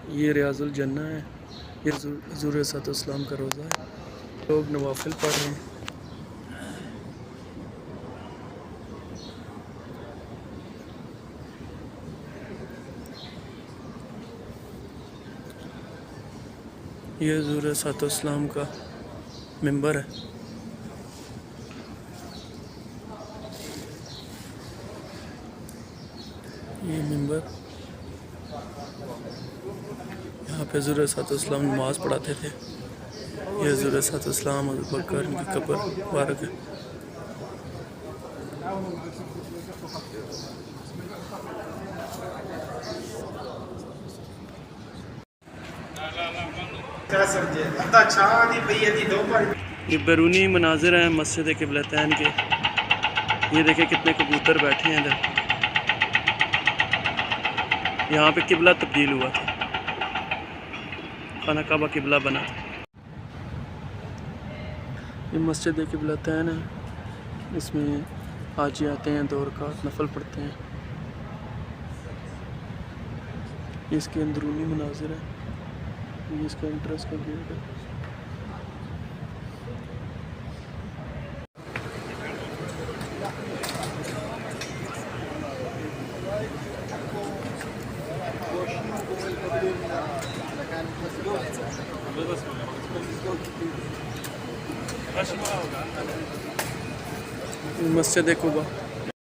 ये रियाजुल जन्ना है, ये हुज़ूर सल्लल्लाहु का रोज़ा है। लोग नवाफिल पढ़ रहे हैं। ये हुज़ूर सल्लल्लाहु का मिंबर है। ये मिंबर, यहाँ पे हुज़ूर सल्लल्लाहु नमाज़ पढ़ाते थे। ये हुज़ूर सल्लल्लाहु अबू बकर इनकी कब्र मुबारक है। ये बैरूनी मनाजिर हैं मस्जिद क़िबलतैन के। ये देखें कितने कबूतर बैठे हैं इधर। यहाँ पे किबला तब्दील हुआ था, खाना काबा किबला बना था। ये मस्जिद क़िबलतैन है, इसमें हाजी आते हैं, 2 रकात नफल पढ़ते हैं। इसके अंदरूनी मनाजिर है, ये इसका एंट्रेंस का गेट है। मस्जिद कुबा।